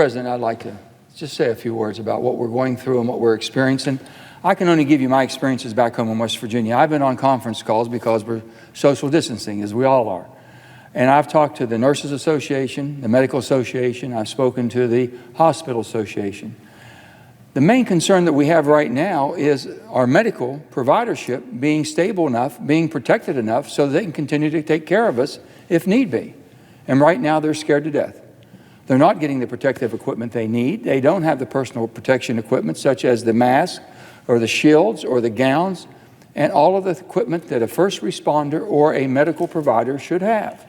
President, I'd like to just say a few words about what we're going through and what we're experiencing. I can only give you my experiences back home in West Virginia. I've been on conference calls because we're social distancing, as we all are. And I've talked to the Nurses Association, the Medical Association. I've spoken to the Hospital Association. The main concern that we have right now is our medical providership being stable enough, being protected enough so that they can continue to take care of us if need be. And right now they're scared to death. They're not getting the protective equipment they need. They don't have the personal protection equipment such as the mask or the shields or the gowns and all of the equipment that a first responder or a medical provider should have.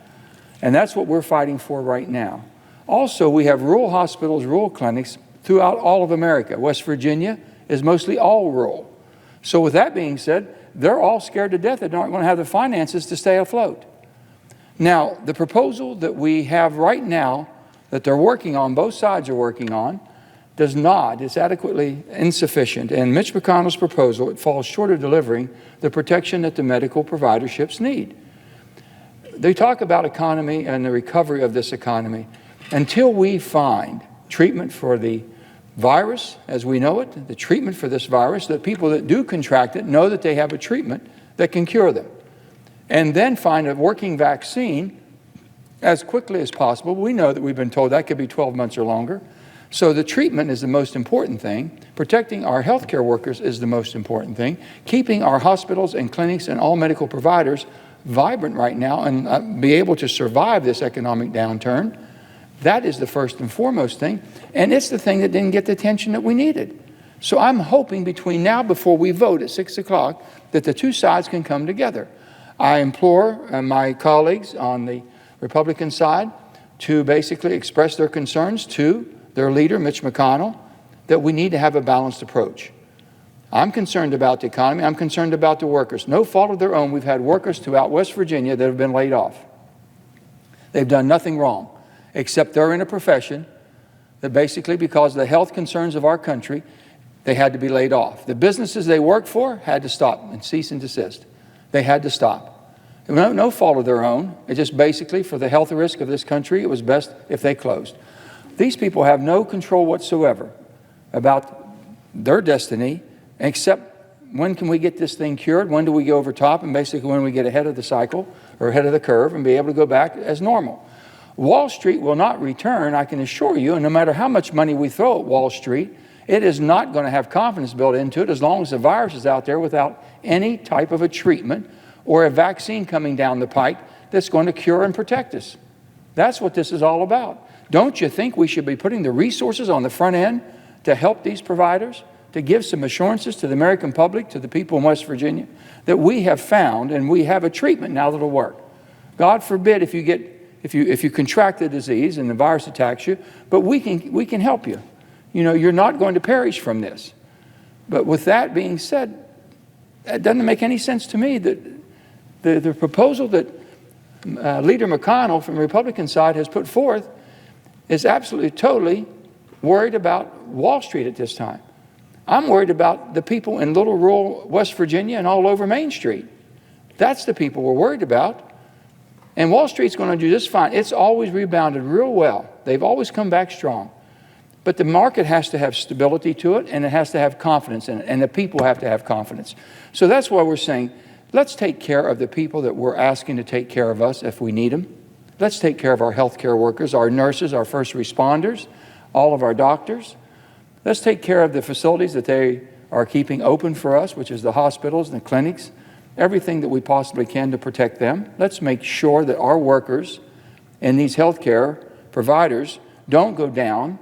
And that's what we're fighting for right now. Also, we have rural hospitals, rural clinics throughout all of America. West Virginia is mostly all rural. So with that being said, they're all scared to death. They're not going to have the finances to stay afloat. Now, the proposal that we have right now that they're working on, both sides are working on, it's adequately insufficient. And Mitch McConnell's proposal, it falls short of delivering the protection that the medical providerships need. They talk about economy and the recovery of this economy. Until we find treatment for the virus as we know it, the treatment for this virus, that people that do contract it know that they have a treatment that can cure them. And then find a working vaccine as quickly as possible. We know that we've been told that could be 12 months or longer. So the treatment is the most important thing. Protecting our healthcare workers is the most important thing. Keeping our hospitals and clinics and all medical providers vibrant right now and be able to survive this economic downturn, that is the first and foremost thing. And it's the thing that didn't get the attention that we needed. So I'm hoping between now, before we vote at 6 o'clock, that the two sides can come together. I implore my colleagues on the Republican side to basically express their concerns to their leader, Mitch McConnell, that we need to have a balanced approach. I'm concerned about the economy. I'm concerned about the workers. No fault of their own. We've had workers throughout West Virginia that have been laid off. They've done nothing wrong, except they're in a profession that basically, because of the health concerns of our country, they had to be laid off. The businesses they worked for had to stop and cease and desist. They had to stop. No fault of their own. It's just basically for the health risk of this country, it was best if they closed. These people have no control whatsoever about their destiny, except when can we get this thing cured? When do we go over top? And basically when we get ahead of the cycle or ahead of the curve and be able to go back as normal. Wall Street will not return, I can assure you, and no matter how much money we throw at Wall Street, it is not going to have confidence built into it as long as the virus is out there without any type of a treatment or a vaccine coming down the pike that's going to cure and protect us. That's what this is all about. Don't you think we should be putting the resources on the front end to help these providers, to give some assurances to the American public, to the people in West Virginia, that we have found and we have a treatment now that'll work? God forbid if you contract the disease and the virus attacks you, but we can help you. You know, you're not going to perish from this. But with that being said, it doesn't make any sense to me that the proposal that Leader McConnell from the Republican side has put forth is absolutely, totally worried about Wall Street at this time. I'm worried about the people in little rural West Virginia and all over Main Street. That's the people we're worried about. And Wall Street's going to do just fine. It's always rebounded real well. They've always come back strong. But the market has to have stability to it, and it has to have confidence in it, and the people have to have confidence. So that's why we're saying, let's take care of the people that we're asking to take care of us if we need them. Let's take care of our healthcare workers, our nurses, our first responders, all of our doctors. Let's take care of the facilities that they are keeping open for us, which is the hospitals and the clinics, everything that we possibly can to protect them. Let's make sure that our workers and these healthcare providers don't go down,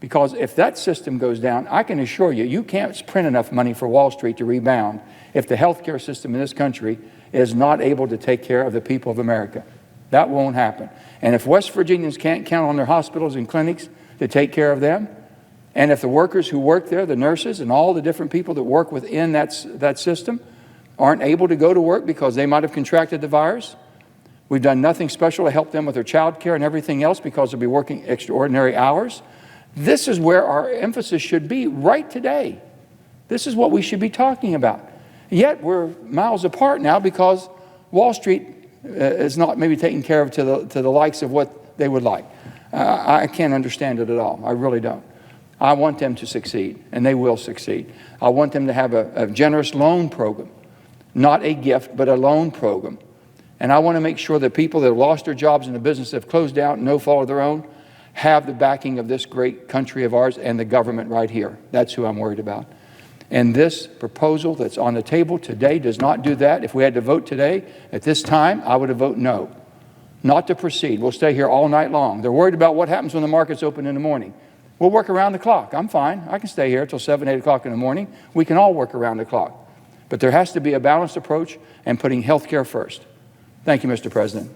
because if that system goes down, I can assure you, you can't print enough money for Wall Street to rebound if the healthcare system in this country is not able to take care of the people of America. That won't happen. And if West Virginians can't count on their hospitals and clinics to take care of them, and if the workers who work there, the nurses and all the different people that work within that system aren't able to go to work because they might have contracted the virus, we've done nothing special to help them with their child care and everything else because they'll be working extraordinary hours. This is where our emphasis should be right today. This is what we should be talking about. Yet we're miles apart now because Wall Street is not maybe taken care of to the likes of what they would like. I can't understand it at all. I really don't. I want them to succeed, and they will succeed. I want them to have a generous loan program, not a gift, but a loan program. And I want to make sure that people that have lost their jobs in the business, that have closed down, no fault of their own, have the backing of this great country of ours and the government right here. That's who I'm worried about. And this proposal that's on the table today does not do that. If we had to vote today, at this time, I would have voted no, not to proceed. We'll stay here all night long. They're worried about what happens when the markets open in the morning. We'll work around the clock. I'm fine. I can stay here until 7, 8 o'clock in the morning. We can all work around the clock. But there has to be a balanced approach and putting health care first. Thank you, Mr. President.